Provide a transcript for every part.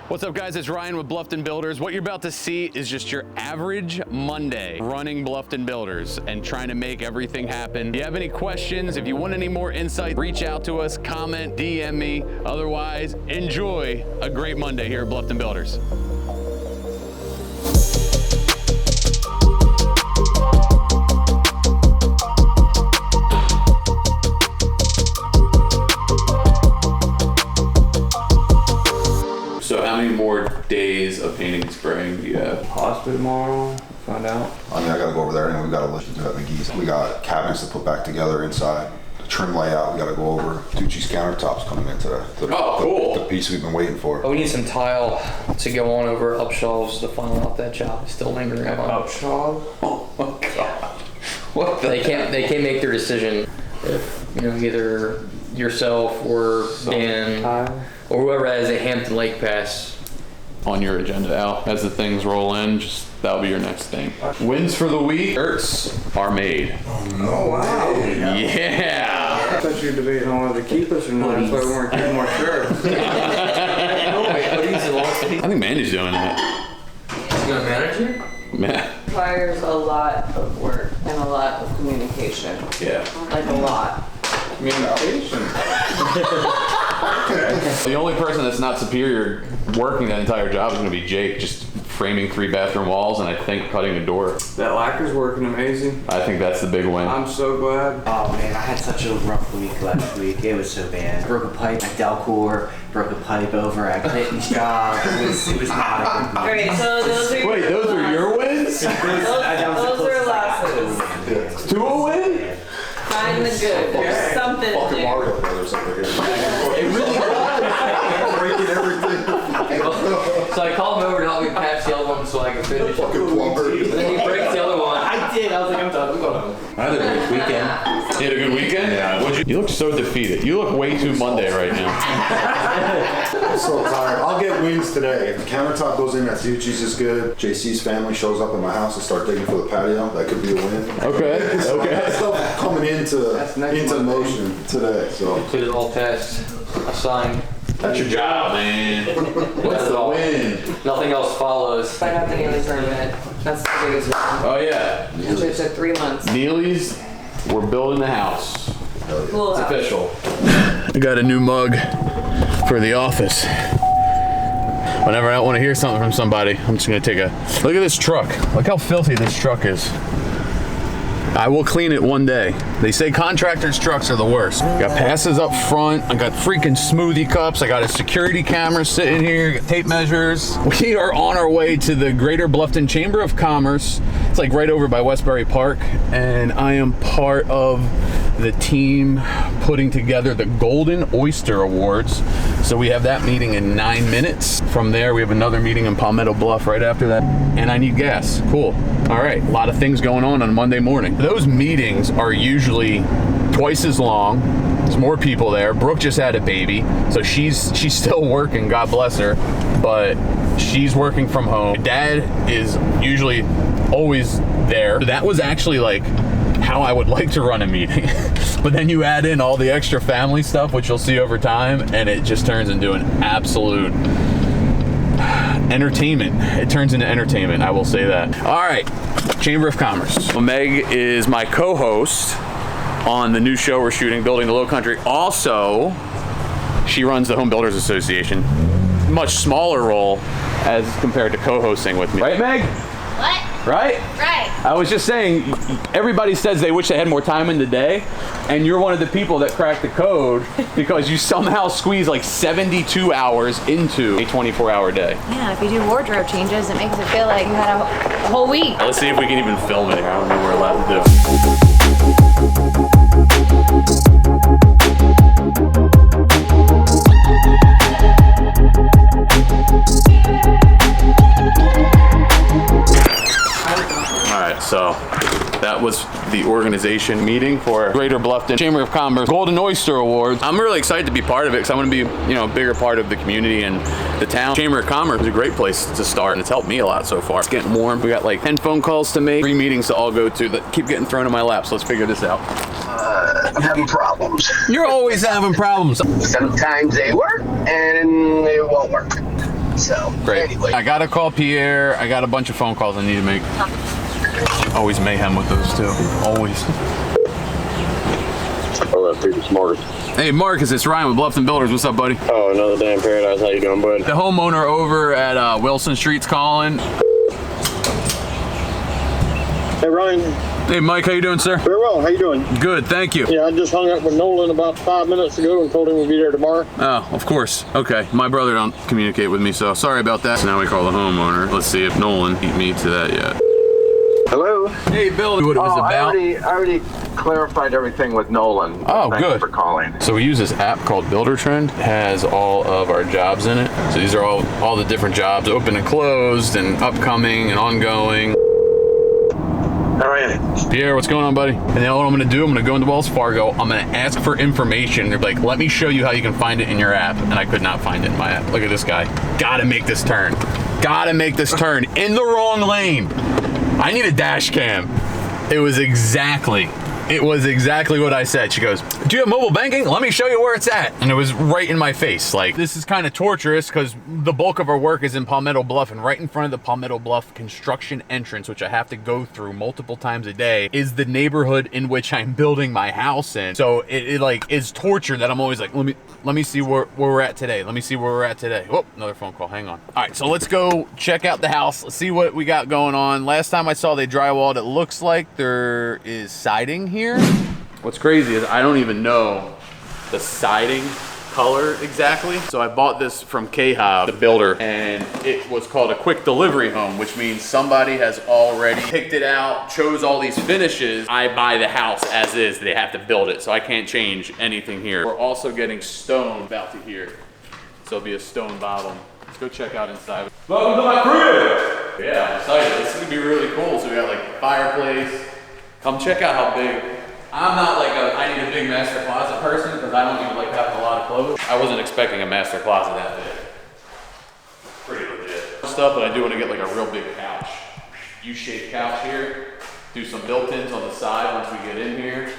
What's up, guys? It's Ryan with Bluffton Builders. What you're about to see is just your average Monday running Bluffton Builders and trying to make everything happen. If you have any questions, if you want any more insight, reach out to us, comment, DM me. Otherwise, enjoy a great Monday here at Bluffton Builders. So how many more days of painting and spraying do you have? Possibly tomorrow, find out. I mean, I gotta go over there and we gotta listen to it in the geese. We got cabinets to put back together inside. The trim layout, we gotta go over. Ducci's countertops coming in today. Oh, cool. The piece we've been waiting for. Oh, we need some tile to go on over up shelves to final out that job. It's still lingering on. Up shelves? Oh my God. What the They can't make their decision if, either yourself or Dan or whoever has a Hampton Lake Pass on your agenda, Al. As the things roll in, just that'll be your next thing. Wins for the week. Shirts are made. Oh, wow. Yeah. I thought you were debating on whether to keep us or not. That's why we weren't getting more shirts. I think Mandy's doing that. You got a manager? Man. Requires a lot of work and a lot of communication. Yeah. Like a lot. Communication. The only person that's not superior working that entire job is going to be Jake, just framing 3 bathroom walls and I think cutting a door. That lacquer's working amazing. I think that's the big win. I'm so glad. Oh man, I had such a rough week last week. It was so bad. Broke a pipe at Delcor, broke a pipe over at Clayton's job. It was not a good week. Alright, so those are Wait, those are your wins? those are losses. 2 a win? Find the good. There's something to do. Mario Brothers over here. It really Breaking everything. So I called him over to help me patch the other one so I could finish. Fucking plumber. And then he breaks the other one. I did. I was like, I'm done. I'm going home. I had a good weekend. You had a good weekend? Yeah. You look so defeated. You look way too Monday right now. I'm so tired. I'll get wins today. If the countertop goes in, that Ducci's is good. JC's family shows up at my house and start digging for the patio. That could be a win. Okay. That's stuff coming into motion today. So Completed all tasks assigned. That's your job, man. What's the win? Nothing else follows. I got the Neely's permit. That's the biggest one. Oh yeah. It took 3 months. Neely's, we're building the house. Cool. It's official. I got a new mug for the office. Whenever I want to hear something from somebody, I'm just gonna take a look at this truck. Look how filthy this truck is. I will clean it one day. They say contractors' trucks are the worst. Got passes up front. I got freaking smoothie cups. I got a security camera sitting here. Got tape measures. We are on our way to the Greater Bluffton Chamber of Commerce. It's like right over by Westbury Park. And I am part of the team putting together the Golden Oyster Awards. So we have that meeting in 9 minutes. From there, we have another meeting in Palmetto Bluff right after that. And I need gas. Cool. All right, a lot of things going on Monday morning. Those meetings are usually twice as long. There's more people there. Brooke just had a baby, so she's still working, God bless her, but she's working from home. Dad is usually always there. That was actually like how I would like to run a meeting. But then you add in all the extra family stuff, which you'll see over time, and it just turns into an absolute entertainment. It turns into entertainment, I will say that. All right, Chamber of Commerce. Meg is my co-host on the new show we're shooting, Building the Low Country. Also, she runs the Home Builders Association. Much smaller role as compared to co-hosting with me. Right, Meg? What? Right? Right. I was just saying, everybody says they wish they had more time in the day, and you're one of the people that cracked the code because you somehow squeeze like 72 hours into a 24-hour day. Yeah, if you do wardrobe changes, it makes it feel like you had a whole week. Let's see if we can even film it here. I don't know what we're allowed to do. All right, so that was the organization meeting for Greater Bluffton Chamber of Commerce Golden Oyster Awards. I'm really excited to be part of it because I want to be, a bigger part of the community and the town. Chamber of Commerce is a great place to start, and it's helped me a lot so far. It's getting warm. We got like 10 phone calls to make, 3 meetings to all go to that keep getting thrown in my lap. So let's figure this out. I'm having problems. You're always having problems. Sometimes they work and they won't work. So, Great. anyway. I gotta call Pierre. I got a bunch of phone calls I need to make. Always mayhem with those too. Always. Oh, that's pretty smart. Hey Marcus, it's Ryan with Bluffton Builders. What's up, buddy? Oh, another damn paradise. How you doing, bud? The homeowner over at Wilson Street's calling. Hey, Ryan. Hey Mike, how you doing, sir? Very well. How you doing? Good, thank you. Yeah, I just hung up with Nolan about 5 minutes ago and told him we'd be there tomorrow. Oh, of course. Okay, my brother don't communicate with me, so sorry about that. So now we call the homeowner. Let's see if Nolan beat me to that yet. Hello? Hey Bill, what it was about? I already clarified everything with Nolan. Oh, Thank good. you for calling. So we use this app called Builder Trend. It has all of our jobs in it. So these are all the different jobs, open and closed and upcoming and ongoing. All right. Pierre, what's going on, buddy? And now what I'm gonna do, I'm gonna go into Wells Fargo, I'm gonna ask for information. They're like, let me show you how you can find it in your app. And I could not find it in my app. Look at this guy. Gotta make this turn. Gotta make this turn in the wrong lane. I need a dash cam. It was exactly what I said. She goes, do you have mobile banking? Let me show you where it's at. And it was right in my face. Like, this is kind of torturous because the bulk of our work is in Palmetto Bluff, and right in front of the Palmetto Bluff construction entrance, which I have to go through multiple times a day, is the neighborhood in which I'm building my house in. So it like is torture that I'm always like, let me see where we're at today. Let me see where we're at today. Whoop, another phone call, hang on. All right, so let's go check out the house. Let's see what we got going on. Last time I saw they drywalled, it looks like there is siding here. What's crazy is I don't even know the siding color exactly. So I bought this from K-Hob, the builder, and it was called a quick delivery home, which means somebody has already picked it out, chose all these finishes. I buy the house as is, they have to build it, so I can't change anything here. We're also getting stone about to here. So it'll be a stone bottom. Let's go check out inside. Welcome to my crib! Yeah, I'm excited. This is gonna be really cool. So we got like fireplace. Come check out how big. I'm not like I need a big master closet person because I don't even like having a lot of clothes. I wasn't expecting a master closet that big. Pretty legit stuff, but I do want to get like a real big couch. U-shaped couch here. Do some built-ins on the side once we get in here.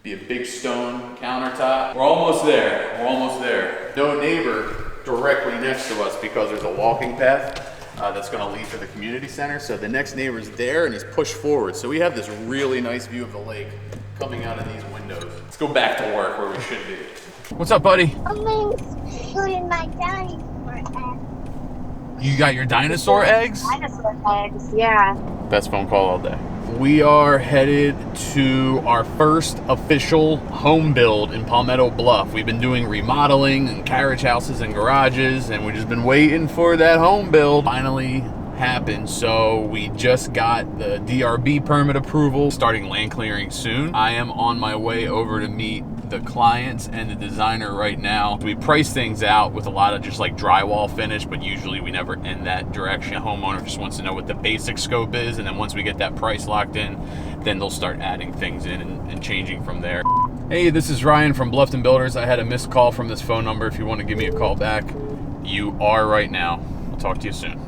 Be a big stone countertop. We're almost there. We're almost there. No neighbor directly next to us because there's a walking path that's gonna lead to the community center. So the next neighbor's there and he's pushed forward. So we have this really nice view of the lake coming out of these windows. Let's go back to work where we should be. What's up, buddy? I'm putting my dinosaur eggs. You got your dinosaur eggs? Dinosaur eggs, yeah. Best phone call all day. We are headed to our first official home build in Palmetto Bluff. We've been doing remodeling and carriage houses and garages, and we've just been waiting for that home build finally happen. So we just got the DRB permit approval, starting land clearing soon. I am on my way over to meet the clients and the designer right now. We price things out with a lot of just like drywall finish, but usually we never end that direction. The homeowner just wants to know what the basic scope is, and then once we get that price locked in, then they'll start adding things in and changing from there. Hey, this is Ryan from Bluffton Builders. I had a missed call from this phone number. If you want to give me a call back, you are right now. I'll talk to you soon.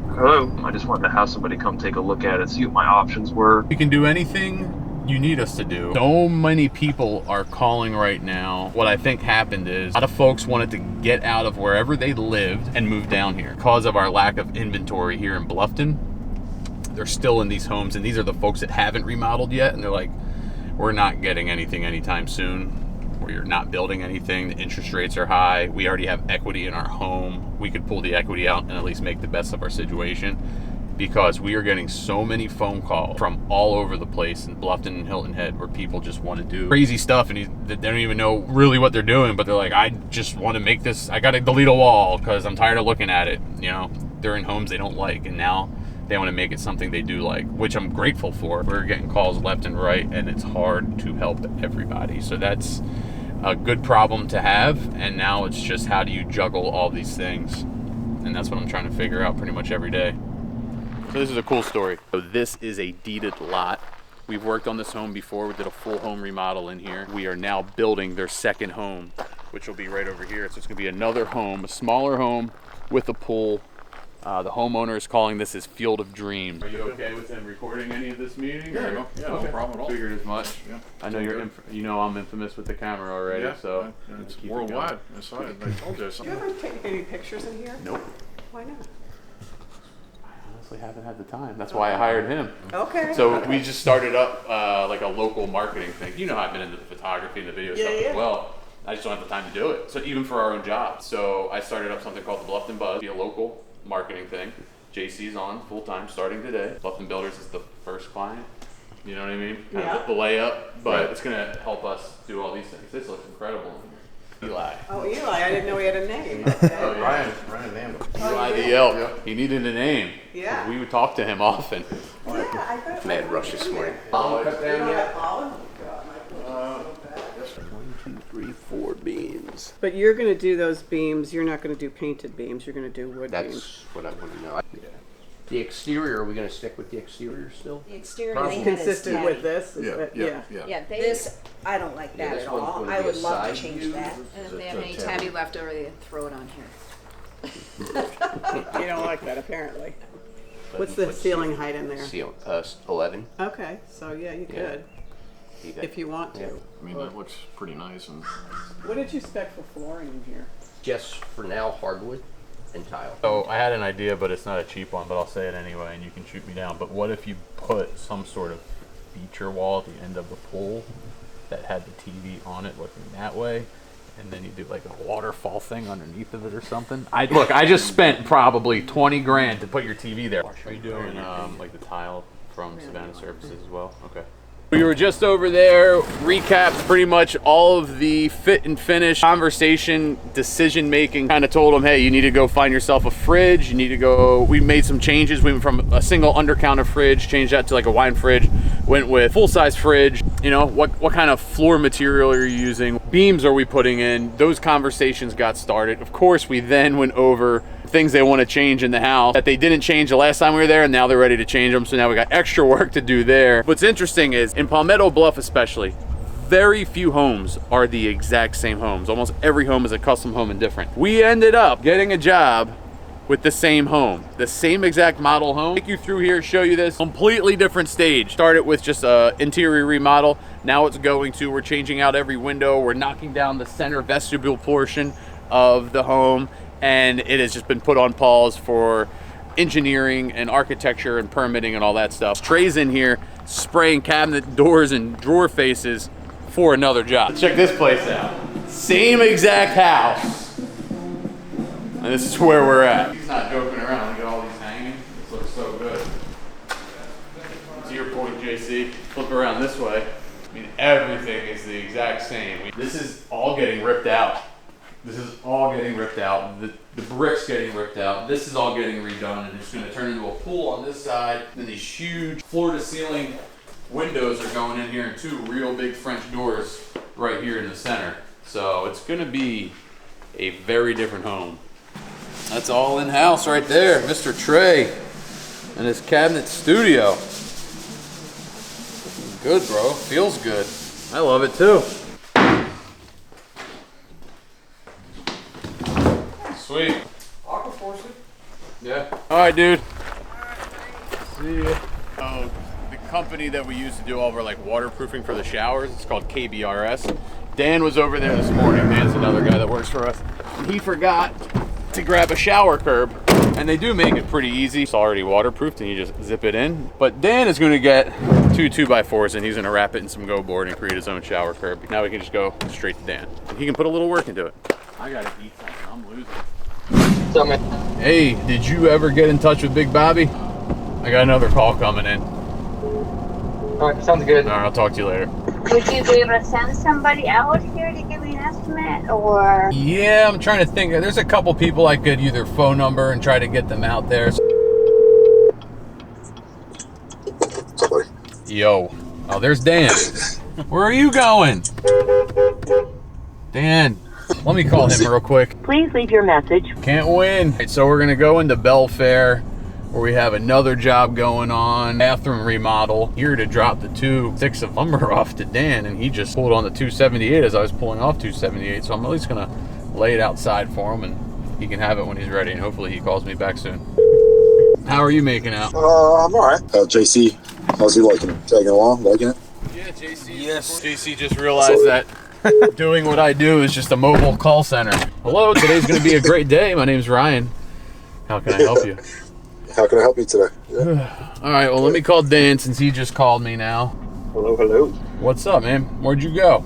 Hello, I just wanted to have somebody come take a look at it, see what my options were. We can do anything you need us to do. So many people are calling right now. What I think happened is a lot of folks wanted to get out of wherever they lived and move down here. Because of our lack of inventory here in Bluffton, they're still in these homes, and these are the folks that haven't remodeled yet, and they're like, we're not getting anything anytime soon. Or you're not building anything, the interest rates are high, we already have equity in our home, we could pull the equity out and at least make the best of our situation, because we are getting so many phone calls from all over the place in Bluffton and Hilton Head where people just want to do crazy stuff and they don't even know really what they're doing, but they're like, I just want to make this, I gotta delete a wall because I'm tired of looking at it. You know, they're in homes they don't like, and now they want to make it something they do like, which I'm grateful for. We're getting calls left and right, and it's hard to help everybody. So that's a good problem to have, and now it's just how do you juggle all these things, and that's what I'm trying to figure out pretty much every day. So this is a cool story. So this is a deeded lot. We've worked on this home before. We did a full home remodel in here. We are now building their second home, which will be right over here. So it's gonna be another home, a smaller home with a pool. The homeowner is calling this his Field of Dreams. Are you okay with him recording any of this meeting? Yeah, no problem at all. Figured as much. Yeah. I know I'm infamous with the camera already, Yeah, so it's keep it worldwide. I told you. Do you ever take any pictures in here? Nope. Why not? I honestly haven't had the time. That's why I hired him. Okay. So we just started up like a local marketing thing. You know, I've been into the photography and the video stuff as well. I just don't have the time to do it. So even for our own job. So I started up something called the Bluffton Buzz, be a local marketing thing. JC's on full time starting today. Bluffton Builders is the first client. You know what I mean? Kind of the layup, but it's gonna help us do all these things. This looks incredible. Eli. Oh, Eli, I didn't know he had a name. Okay. Oh, Ryan named him. Eli the Elk. He needed a name. Yeah. We would talk to him often. Yeah, I thought. Mad rush this morning. Olive cut down yet? Olive? 1, 2, 3, 4 beams. But you're going to do those beams. You're not going to do painted beams. You're going to do wood beams. That's what I want to know. The exterior, are we going to stick with the exterior still? The exterior It's they had is consistent with this. Yeah, this, I don't like that this at one's all. gonna I be would a love side to change view. that. And if they have any tabby left over, they throw it on here. You don't like that, apparently. What's the ceiling height in there? 11. Okay, so yeah, you could, if you want to. Yeah. I mean, that looks pretty nice. And What did you spec for flooring in here? Just for now, hardwood and tile. So I had an idea, but it's not a cheap one, but I'll say it anyway and you can shoot me down. But what if you put some sort of feature wall at the end of the pool that had the TV on it looking that way, and then you do like a waterfall thing underneath of it or something? I just spent probably 20 grand to put your TV there. Are you doing like the tile from Savannah Services as well? Okay. We were just over there, recapped pretty much all of the fit and finish conversation, decision making. Kind of told them, hey, you need to go find yourself a fridge. You need to go, we made some changes. We went from a single undercounter fridge, changed that to like a wine fridge, went with full size fridge. You know, what kind of floor material are you using? Beams are we putting in? Those conversations got started. Of course, we then went over things they want to change in the house that they didn't change the last time we were there, and now they're ready to change them. So now we got extra work to do there. What's interesting is in Palmetto Bluff especially, very few homes are the exact same homes. Almost every home is a custom home and different. We ended up getting a job with the same home, the same exact model home. Take you through here, show you this completely different stage. Started with just a interior remodel. Now it's going to, we're changing out every window. We're knocking down the center vestibule portion of the home, and it has just been put on pause for engineering and architecture and permitting and all that stuff. Trey's in here spraying cabinet doors and drawer faces for another job. Check this place out. Same exact house. And this is where we're at. He's not joking around. Look at all these hanging. This looks so good. To your point, JC, flip around this way. I mean, everything is the exact same. This is all getting ripped out. This is all getting ripped out. The brick's getting ripped out. This is all getting redone, and it's going to turn into a pool on this side. Then these huge floor-to-ceiling windows are going in here, and 2 real big French doors right here in the center. So it's going to be a very different home. That's all in-house right there. Mr. Trey and his cabinet studio. Good, bro. Feels good. I love it, too. Sweet. Yeah. All right, dude. See ya. Oh, the company that we use to do all of our like waterproofing for the showers, it's called KBRS. Dan was over there this morning. Dan's another guy that works for us. He forgot to grab a shower curb, and they do make it pretty easy. It's already waterproofed, and you just zip it in. But Dan is going to get 2 2x4s, and he's going to wrap it in some go board and create his own shower curb. Now we can just go straight to Dan, and he can put a little work into it. I gotta eat something. I'm losing. Hey, did you ever get in touch with Big Bobby? I got another call coming in. All right, sounds good. All right, I'll talk to you later. Would you be able to send somebody out here to give me an estimate, or? Yeah, I'm trying to think. There's a couple people I could either phone number and try to get them out there. Yo. Oh, there's Dan. Where are you going? Dan. Let me call him real quick. Please leave your message. Can't win. Right, so we're gonna go into Belfair, where we have another job going on, bathroom remodel. Here to drop the 2 sticks of lumber off to Dan, and he just pulled on the 278 as I was pulling off 278. So I'm at least gonna lay it outside for him, and he can have it when he's ready, and hopefully he calls me back soon. How are you making out? I'm alright. JC, how's he liking it? Tagging along, liking it? Yeah, JC. Yes. JC just realized that doing what I do is just a mobile call center. Hello, today's going to be a great day. My name's Ryan. How can I help you? How can I help you today? Yeah. All right, well, let me call Dan since he just called me now. Hello. What's up, man? Where'd you go?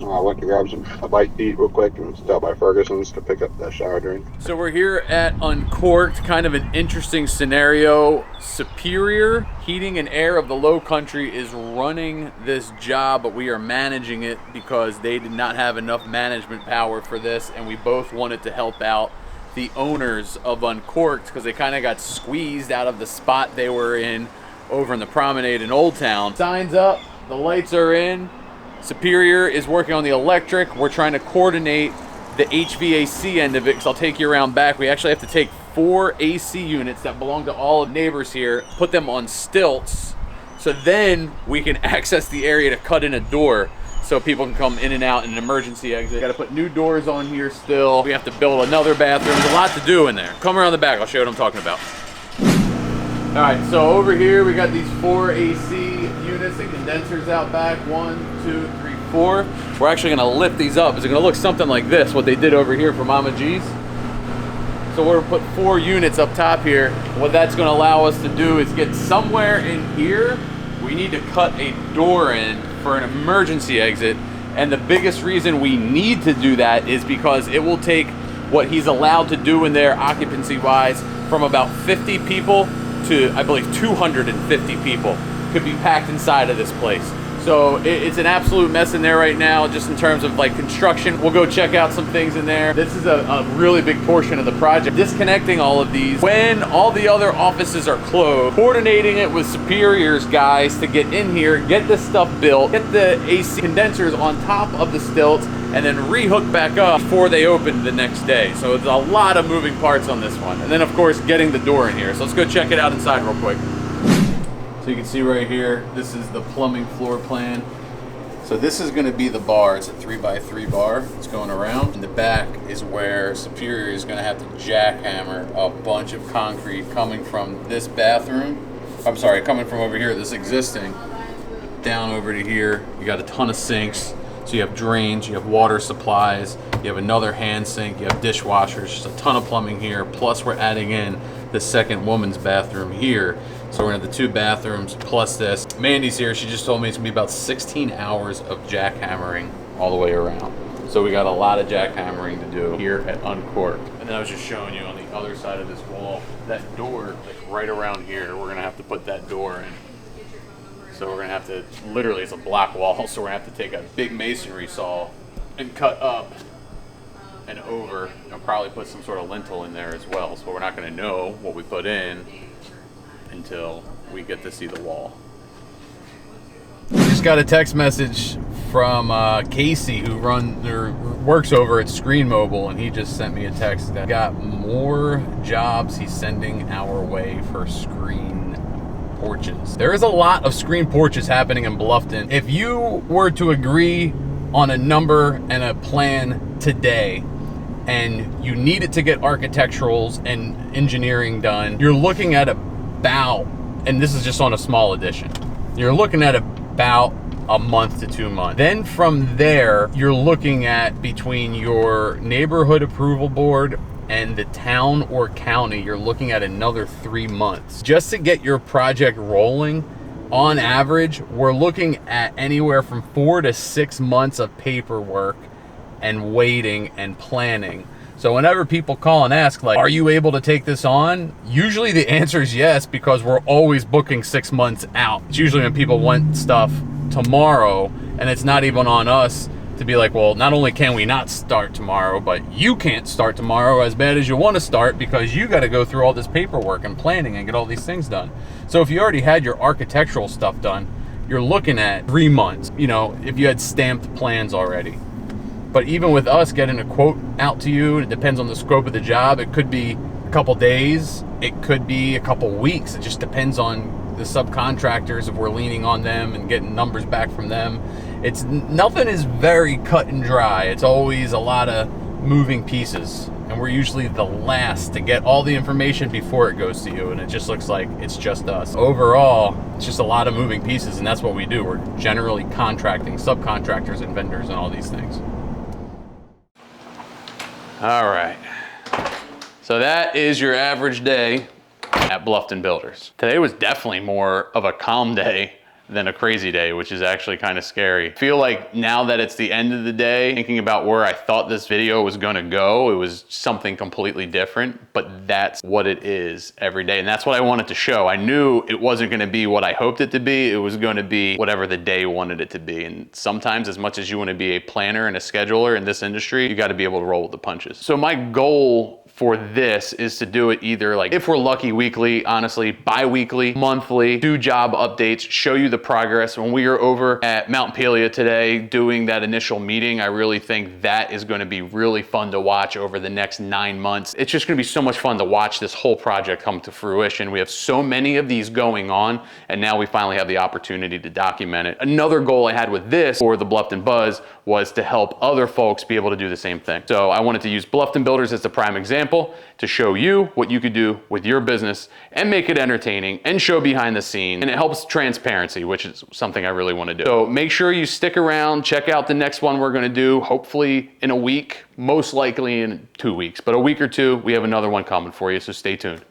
I went to grab a bite to eat real quick and stopped by Ferguson's to pick up that shower drink. So we're here at Uncorked, kind of an interesting scenario. Superior Heating and Air of the Low Country is running this job, but we are managing it because they did not have enough management power for this, and we both wanted to help out the owners of Uncorked because they kind of got squeezed out of the spot they were in over in the promenade in Old Town. Signs up, the lights are in. Superior is working on the electric. We're trying to coordinate the HVAC end of it because I'll take you around back. We actually have to take 4 AC units that belong to all the neighbors here, put them on stilts, so then we can access the area to cut in a door so people can come in and out in an emergency exit. Got to put new doors on here still. We have to build another bathroom. There's a lot to do in there. Come around the back. I'll show you what I'm talking about. All right, so over here we got these 4 AC units and condensers out back. 1, 2, 3, 4. We're actually gonna lift these up. It's gonna look something like this, what they did over here for Mama G's. So we're gonna put 4 units up top here. What that's gonna allow us to do is get somewhere in here. We need to cut a door in for an emergency exit. And the biggest reason we need to do that is because it will take what he's allowed to do in there occupancy-wise from about 50 people to, I believe, 250 people could be packed inside of this place. So it's an absolute mess in there right now, just in terms of like construction. We'll go check out some things in there. This is a really big portion of the project. Disconnecting all of these when all the other offices are closed, coordinating it with Superior's guys to get in here, get this stuff built, get the AC condensers on top of the stilts, and then rehook back up before they open the next day. So it's a lot of moving parts on this one. And then of course, getting the door in here. So let's go check it out inside real quick. So you can see right here, this is the plumbing floor plan. So this is gonna be the bar. It's a 3x3 bar. It's going around. In the back is where Superior is gonna have to jackhammer a bunch of concrete coming from this bathroom. I'm sorry, coming from over here, this existing, down over to here. You got a ton of sinks. So you have drains, you have water supplies, you have another hand sink, you have dishwashers, just a ton of plumbing here. Plus we're adding in the second woman's bathroom here. So we're gonna have the 2 bathrooms plus this. Mandy's here, she just told me it's gonna be about 16 hours of jackhammering all the way around. So we got a lot of jackhammering to do here at Uncorked. And then I was just showing you on the other side of this wall, that door, like right around here, we're gonna have to put that door in. So we're gonna have to, literally it's a block wall, so we're gonna have to take a big masonry saw and cut up and over, and probably put some sort of lintel in there as well. So we're not gonna know what we put in until we get to see the wall. Just got a text message from Casey, who works over at Screen Mobile, and he just sent me a text that got more jobs he's sending our way for screen porches. There is a lot of screen porches happening in Bluffton. If you were to agree on a number and a plan today, and you needed to get architecturals and engineering done, you're looking at about, and this is just on a small edition, you're looking at about a month to 2 months. Then from there, you're looking at between your neighborhood approval board and the town or county, you're looking at another 3 months. Just to get your project rolling, on average, we're looking at anywhere from 4 to 6 months of paperwork and waiting and planning. So whenever people call and ask, like, are you able to take this on? Usually the answer is yes, because we're always booking 6 months out. It's usually when people want stuff tomorrow, and it's not even on us to be like, well, not only can we not start tomorrow, but you can't start tomorrow as bad as you want to start because you got to go through all this paperwork and planning and get all these things done. So if you already had your architectural stuff done, you're looking at 3 months, you know, if you had stamped plans already. But even with us getting a quote out to you, it depends on the scope of the job. It could be a couple days, it could be a couple weeks. It just depends on the subcontractors, if we're leaning on them and getting numbers back from them. Nothing is very cut and dry. It's always a lot of moving pieces, and and we're usually the last to get all the information before it goes to you, and it just looks like it's just us. Overall, it's just a lot of moving pieces, and that's what we do. We're generally contracting subcontractors and vendors and all these things. All right, so that is your average day at Bluffton Builders. Today was definitely more of a calm day than a crazy day, which is actually kind of scary. I feel like now that it's the end of the day, thinking about where I thought this video was gonna go, it was something completely different, but that's what it is every day. And that's what I wanted to show. I knew it wasn't gonna be what I hoped it to be. It was gonna be whatever the day wanted it to be. And sometimes, as much as you wanna be a planner and a scheduler in this industry, you gotta be able to roll with the punches. So my goal for this is to do it either, like, if we're lucky, weekly, honestly, bi-weekly, monthly, do job updates, show you the progress. When we are over at Mount Pelia today doing that initial meeting, I really think that is going to be really fun to watch over the next 9 months. It's just going to be so much fun to watch this whole project come to fruition. We have so many of these going on, and now we finally have the opportunity to document it. Another goal I had with this for the Bluffton Buzz was to help other folks be able to do the same thing. So I wanted to use Bluffton Builders as the prime example to show you what you could do with your business and make it entertaining and show behind the scenes. And it helps transparency, which is something I really want to do. So make sure you stick around, check out the next one we're going to do, hopefully in a week, most likely in 2 weeks, but a week or two, we have another one coming for you, so stay tuned.